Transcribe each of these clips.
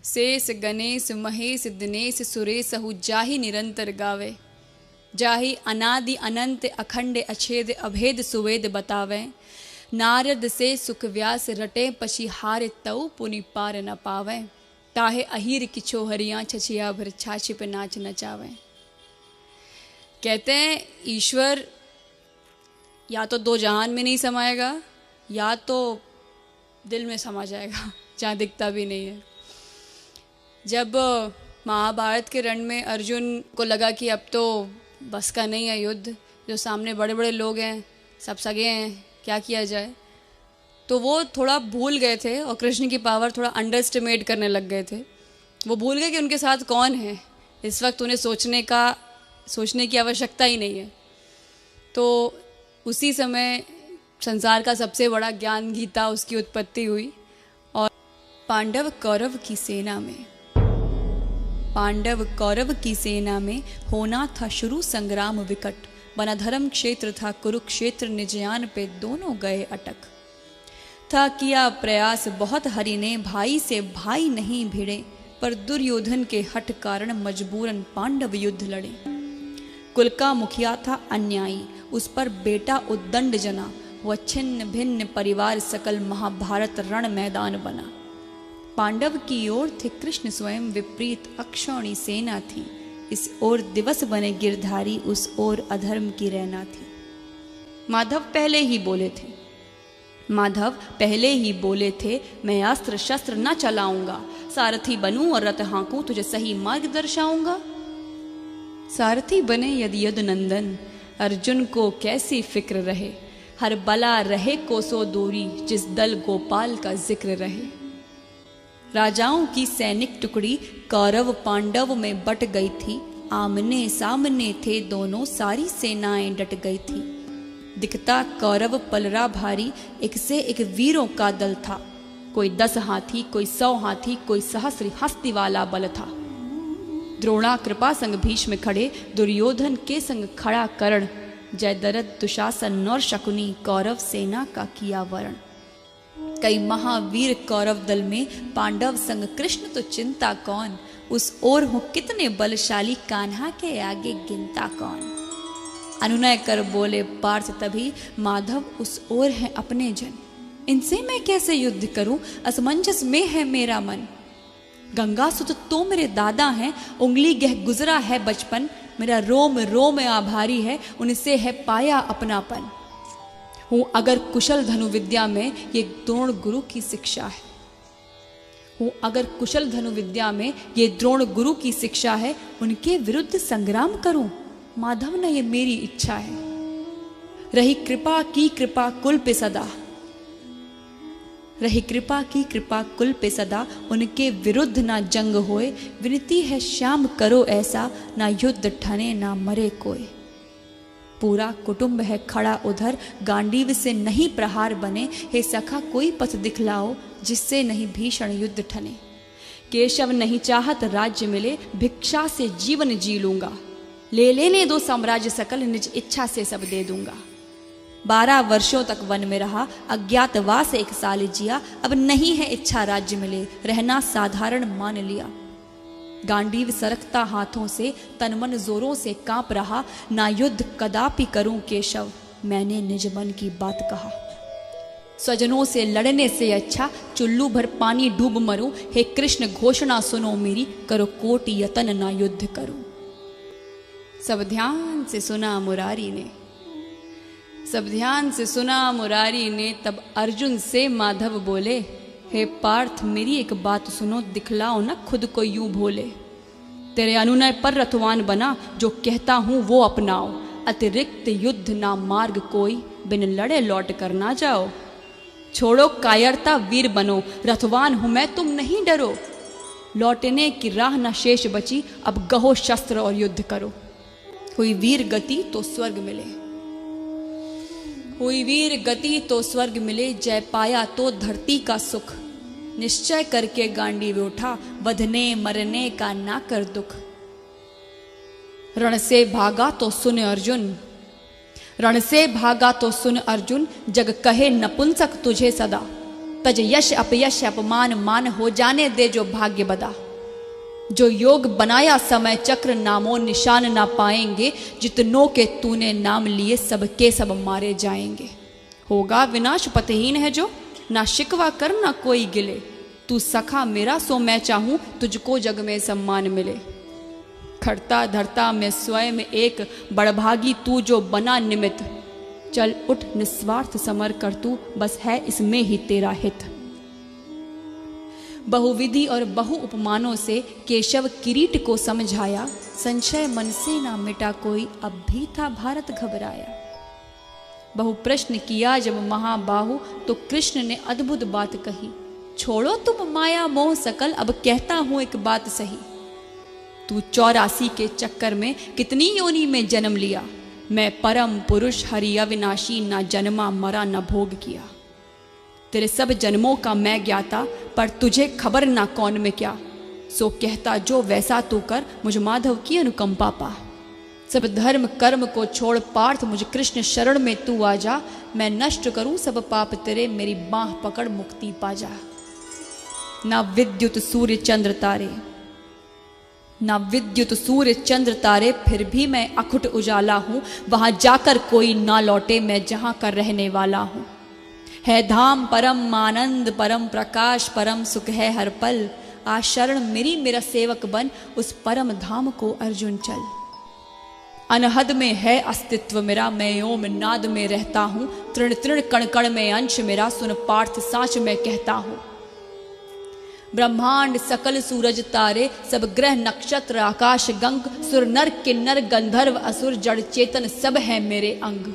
शेष गणेश महेश दिनेश सुरेशहु जाहि निरंतर गावे। जाहि अनादि अनंत अखंड अछेद अभेद सुवेद बतावे। नारद से सुख व्यास रटे पशी हार तऊ पुनि पार न पावे। ताहे अहीर किछो हरियाँ छछिया भर छाछिप नाच नचावे। कहते हैं ईश्वर या तो दो जहान में नहीं समाएगा या तो दिल में समा जाएगा जहाँ दिखता भी नहीं है। जब महाभारत के रण में अर्जुन को लगा कि अब तो बस का नहीं है युद्ध, जो सामने बड़े बड़े लोग हैं सब सगे हैं, क्या किया जाए, तो वो थोड़ा भूल गए थे और कृष्ण की पावर थोड़ा अंडर एस्टिमेट करने लग गए थे। वो भूल गए कि उनके साथ कौन है। इस वक्त उन्हें सोचने की आवश्यकता ही नहीं है। तो उसी समय संसार का सबसे बड़ा ज्ञान गीता उसकी उत्पत्ति हुई। और पांडव कौरव की सेना में होना था शुरू संग्राम विकट। बना धर्म क्षेत्र था कुरुक्षेत्र, निजयान पे दोनों गए अटक। था किया प्रयास बहुत हरि ने, भाई से भाई नहीं भिड़े, पर दुर्योधन के हठ कारण मजबूरन पांडव युद्ध लड़े। कुल का मुखिया था अन्यायी, उस पर बेटा उद्दंड जना, वह छिन्न भिन्न परिवार सकल महाभारत रण मैदान बना। पांडव की ओर थे कृष्ण स्वयं, विपरीत अक्षौणी सेना थी। इस ओर दिवस बने गिरधारी, उस ओर अधर्म की रैना थी। माधव पहले ही बोले थे मैं अस्त्र शस्त्र न चलाऊंगा, सारथी बनूं और रथ हाँकूं, तुझे सही मार्ग दर्शाऊंगा। सारथी बने यदि यदुनंदन, अर्जुन को कैसी फिक्र रहे। हर बला रहे कोसों दूरी, जिस दल गोपाल का जिक्र रहे। राजाओं की सैनिक टुकड़ी कौरव पांडव में बट गई थी। आमने सामने थे दोनों, सारी सेनाएं डट गई थी। दिखता कौरव पलरा भारी, एक से एक वीरों का दल था। कोई 10 हाथी, कोई 100 हाथी, कोई सहस्र हस्ती वाला बल था। द्रोणा कृपा संग भीष्म खड़े, दुर्योधन के संग खड़ा कर्ण। जयद्रथ दुशासन और शकुनी, कौरव सेना का किया वर्ण। कई महावीर कौरव दल में, पांडव संग कृष्ण तो चिंता कौन। उस ओर हो कितने बलशाली, कान्हा के आगे गिनता कौन। अनुनय कर बोले पार्थ तभी, माधव उस ओर है अपने जन। इनसे मैं कैसे युद्ध करूं, असमंजस में है मेरा मन। गंगा सुत तो मेरे दादा हैं, उंगली गह गुजरा है बचपन। मेरा रोम रोम आभारी है, उनसे है पाया अपनापन। हूँ अगर कुशल धनु विद्या में, ये द्रोण गुरु की शिक्षा है। उनके विरुद्ध संग्राम करूं, माधव न ये मेरी इच्छा है। रही कृपा की कृपा कुल पे सदा, उनके विरुद्ध ना जंग होए। विनती है श्याम करो ऐसा, ना युद्ध ठने ना मरे कोई। पूरा कुटुंब है खड़ा उधर, गांडीव से नहीं प्रहार बने। हे सखा कोई पथ दिखलाओ, जिससे नहीं भीषण युद्ध ठने। केशव नहीं चाहत राज्य मिले, भिक्षा से जीवन जी लूंगा। ले लेने दो साम्राज्य सकल, निज इच्छा से सब दे दूंगा। 12 वर्षों तक वन में रहा, अज्ञातवास 1 साल जिया। अब नहीं है इच्छा राज्य मिले, रहना साधारण मान लिया। गांडीव सरकता हाथों से, तन मन जोरों से कांप रहा। ना युद्ध कदापि करूं केशव, मैंने निज मन की बात कहा। स्वजनों से लड़ने से अच्छा, चुल्लू भर पानी डूब मरूं। हे कृष्ण घोषणा सुनो मेरी, करो कोटि यतन ना युद्ध करूं। सब ध्यान से सुना मुरारी ने, तब अर्जुन से माधव बोले। हे पार्थ मेरी एक बात सुनो, दिखलाओ न खुद को यूं भोले। तेरे अनुनय पर रथवान बना, जो कहता हूं वो अपनाओ। अतिरिक्त युद्ध ना मार्ग कोई, बिन लड़े लौट कर ना जाओ। छोड़ो कायरता वीर बनो, रथवान हूं मैं तुम नहीं डरो। लौटने की राह न शेष बची, अब गहो शस्त्र और युद्ध करो। हुई वीर गति तो स्वर्ग मिले, जय पाया तो धरती का सुख। निश्चय करके गांडीव उठा, वधने मरने का ना कर दुख। रण से भागा तो सुन अर्जुन, जग कहे नपुंसक तुझे सदा। तज यश अपयश अपमान मान हो जाने दे जो भाग्य बदा। जो योग बनाया समय चक्र नामो निशान ना पाएंगे, जितनों के तूने नाम लिए सबके सब मारे जाएंगे। होगा विनाश पतहीन है जो, ना शिकवा कर ना कोई गिले। तू सखा मेरा सो मैं चाहूं, तुझको जग में सम्मान मिले। खड़ता धरता में स्वयं एक बड़भागी, तू जो बना निमित्त। चल उठ निस्वार्थ समर कर तू, बस है इसमें ही तेरा हित। बहुविधि और बहु उपमानों से केशव किरीट को समझाया। संशय मन से ना मिटा कोई, अब भी था भारत घबराया। बहु प्रश्न किया जब महाबाहु, तो कृष्ण ने अद्भुत बात कही। छोड़ो तुम माया मोह सकल, अब कहता हूं एक बात सही। तू 84 के चक्कर में कितनी योनि में जन्म लिया। मैं परम पुरुष हरि अविनाशी, ना जन्मा मरा न भोग किया। तेरे सब जन्मों का मैं ज्ञाता, पर तुझे खबर ना कौन में क्या। सो कहता जो वैसा तू कर, मुझ माधव की अनुकंपा पा। सब धर्म कर्म को छोड़ पार्थ, मुझ कृष्ण शरण में तू आ जा। मैं नष्ट करूं सब पाप तेरे, मेरी बाह पकड़ मुक्ति पा जा। ना विद्युत सूर्य चंद्र तारे, ना विद्युत सूर्य चंद्र तारे, फिर भी मैं अखुट उजाला हूं। वहां जाकर कोई ना लौटे, मैं जहां का रहने वाला हूं। है धाम परम आनंद परम प्रकाश, परम सुख है हर पल। आ शरण मेरी मेरा सेवक बन, उस परम धाम को अर्जुन चल। अनहद में है अस्तित्व मेरा, मैं ओम नाद में रहता हूँ। तृण तृण कण कण में अंश मेरा, सुन पार्थ साच मैं कहता हूँ। ब्रह्मांड सकल सूरज तारे, सब ग्रह नक्षत्र आकाश गंग। सुर नर किन्नर गंधर्व असुर, जड़ चेतन सब है मेरे अंग।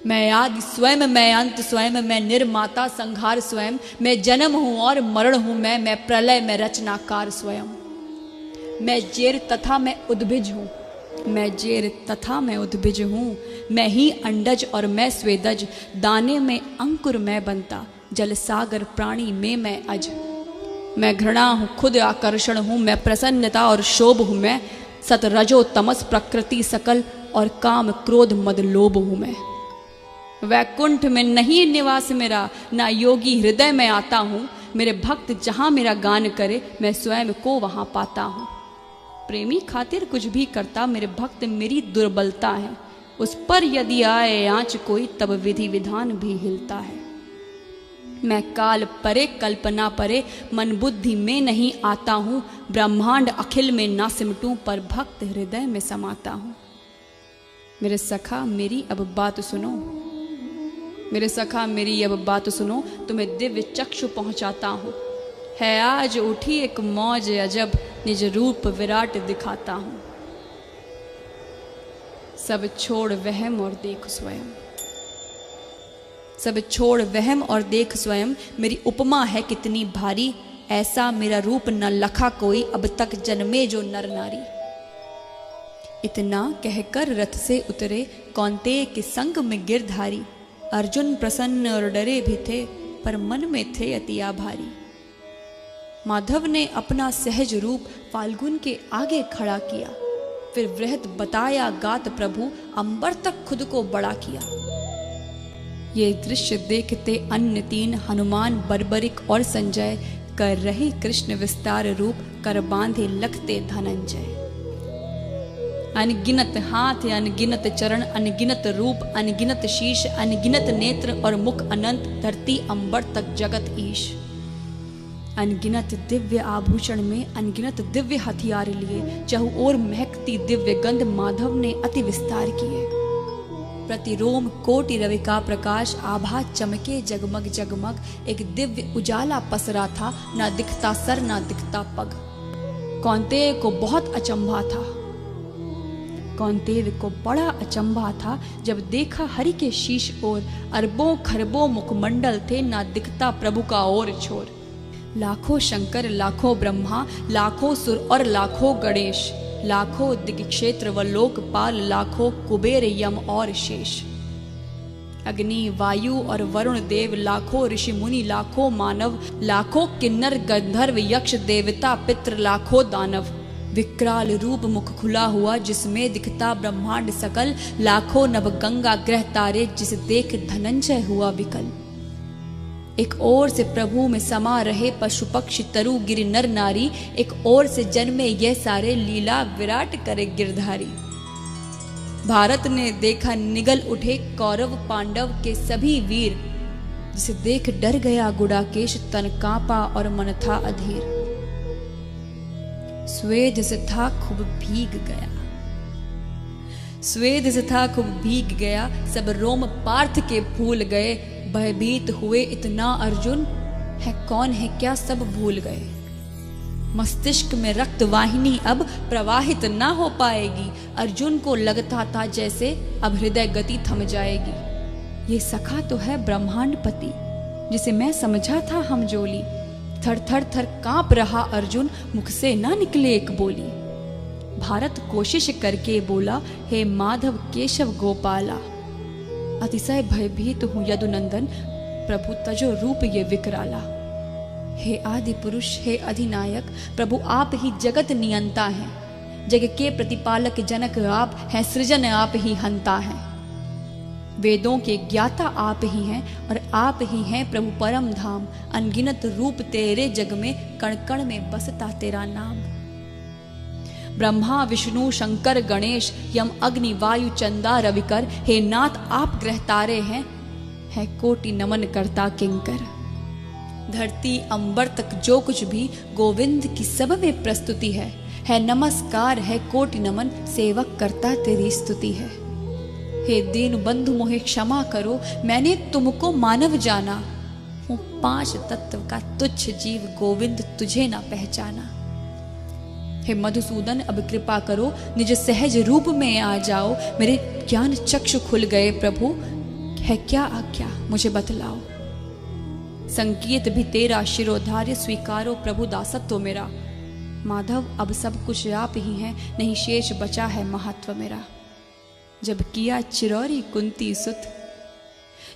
मैं आदि स्वयं मैं अंत स्वयं, मैं निर्माता संहार स्वयं। मैं जन्म हूँ और मरण हूँ मैं प्रलय में रचनाकार स्वयं। मैं जेर तथा मैं उद्भिज हूँ, मैं जेर तथा मैं उद्भिज हूँ। मैं ही अंडज और मैं स्वेदज, दाने में अंकुर मैं बनता। जल सागर प्राणी में मैं अज। मैं घृणा हूँ खुद आकर्षण हूँ, मैं प्रसन्नता और शोभ हूँ मैं। सत रजो तमस प्रकृति सकल, और काम क्रोध मद लोभ हूँ मैं। वैकुंठ में नहीं निवास मेरा, ना योगी हृदय में आता हूँ। मेरे भक्त जहाँ मेरा गान करे, मैं स्वयं को वहाँ पाता हूँ। प्रेमी खातिर कुछ भी करता, मेरे भक्त मेरी दुर्बलता है। उस पर यदि आए आँच कोई, तब विधि विधान भी हिलता है। मैं काल परे कल्पना परे, मन बुद्धि में नहीं आता हूँ। ब्रह्मांड अखिल में ना सिमटूं, पर भक्त हृदय में समाता हूँ। मेरे सखा मेरी अब बात सुनो, मेरे सखा मेरी अब बात सुनो। तुम्हें दिव्य चक्षु पहुंचाता हूँ। है आज उठी एक मौज अजब, निज रूप विराट दिखाता हूँ। सब छोड़ वहम और देख स्वयं, सब छोड़ वहम और देख स्वयं। मेरी उपमा है कितनी भारी, ऐसा मेरा रूप न लखा कोई, अब तक जन्मे जो नर नारी। इतना कहकर रथ से उतरे, कौन्तेय के संग में गिरधारी। अर्जुन प्रसन्न और डरे भी थे, पर मन में थे अति आभारी। माधव ने अपना सहज रूप फाल्गुन के आगे खड़ा किया। फिर वृहत बताया गात प्रभु, अंबर तक खुद को बड़ा किया। ये दृश्य देखते अन्य तीन, हनुमान बर्बरिक और संजय। कर रहे कृष्ण विस्तार रूप, कर बांधे लखते धनंजय। अनगिनत हाथ अनगिनत चरण, अनगिनत रूप अनगिनत शीश। अनगिनत नेत्र और मुख अनंत, धरती अंबर तक जगत ईश। अनगिनत दिव्य आभूषण में अनगिनत दिव्य हथियार लिए। चहु ओर महकती दिव्य गंध, माधव ने अति विस्तार किए। प्रतिरोम कोटि रवि का प्रकाश, आभा चमके जगमग जगमग। एक दिव्य उजाला पसरा था, ना दिखता सर ना दिखता पग। कौन्तेय को बहुत अचंभा था, कौन्तेय को बड़ा अचंभा था, जब देखा हरि के शीश ओर। अरबों खरबों मुखमंडल थे, ना दिखता प्रभु का ओर छोर। लाखों शंकर लाखों ब्रह्मा, लाखों सुर और लाखों गणेश। लाखों दिग्क्षेत्र व लोकपाल, लाखों कुबेर यम और शेष। अग्नि वायु और वरुण देव, लाखों ऋषि मुनि लाखों मानव। लाखों किन्नर गंधर्व यक्ष देवता पितृ, लाखों दानव। विकराल रूप मुख खुला हुआ, जिसमें दिखता ब्रह्मांड सकल। लाखों नभ गंगा ग्रह तारे, जिस देख धनंजय हुआ विकल। एक ओर से प्रभु में समा रहे पशु पक्षी तरु गिर नर नारी, एक ओर से जन्मे यह सारे लीला विराट करे गिरधारी। भारत ने देखा निगल उठे कौरव पांडव के सभी वीर, जिसे देख डर गया गुडाकेश तन कांपा और मन था अधीर। स्वेद से था खूब भीग गया, स्वेद से था खूब भीग गया, सब रोम पार्थ के फूल गए। भयभीत हुए इतना अर्जुन, है कौन है क्या सब भूल गए। मस्तिष्क में रक्त वाहिनी अब प्रवाहित ना हो पाएगी। अर्जुन को लगता था जैसे अब हृदय गति थम जाएगी। ये सखा तो है ब्रह्मांडपति, जिसे मैं समझा था हमजोली। थर थर थर कांप रहा अर्जुन, मुख से ना निकले एक बोली। भारत कोशिश करके बोला, हे माधव केशव गोपाला, अतिशय भयभीत हूं यदुनंदन, प्रभु तजो रूप ये विकराला। हे आदि पुरुष, हे अधिनायक, प्रभु आप ही जगत नियंता हैं। जग के प्रतिपालक जनक आप हैं, सृजन आप ही हंता हैं। वेदों के ज्ञाता आप ही हैं और आप ही हैं प्रभु परम धाम। अनगिनत रूप तेरे जग में, कण कण में बसता तेरा नाम। ब्रह्मा विष्णु शंकर गणेश, यम अग्नि वायु चंदा रविकर, हे नाथ आप ग्रह तारे हैं, है कोटि नमन करता किंकर। धरती अंबर तक जो कुछ भी गोविंद की सब में प्रस्तुति है नमस्कार, है कोटि नमन, सेवक करता तेरी स्तुति है। हे दीन बंधु मोहे क्षमा करो, मैंने तुमको मानव जाना, हूँ 5 तत्व का तुच्छ जीव, गोविंद तुझे ना पहचाना। हे मधुसूदन अब कृपा करो, निज सहज रूप में आ जाओ। मेरे ज्ञान चक्षु खुल गए प्रभु, है क्या आज्ञा मुझे बतलाओ। संकेत भी तेरा शिरोधार्य, स्वीकारो प्रभु दासत्व मेरा। माधव अब सब कुछ आप ही हैं, नहीं शेष बचा है महत्व मेरा। जब किया चिरौरी कुंती सुत,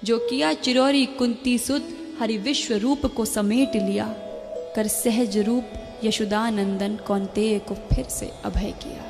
जो किया चिरौरी कुंती सुत, हरि विश्व रूप को समेट लिया। कर सहज रूप यशोदानंदन, कौन्तेय को फिर से अभय किया।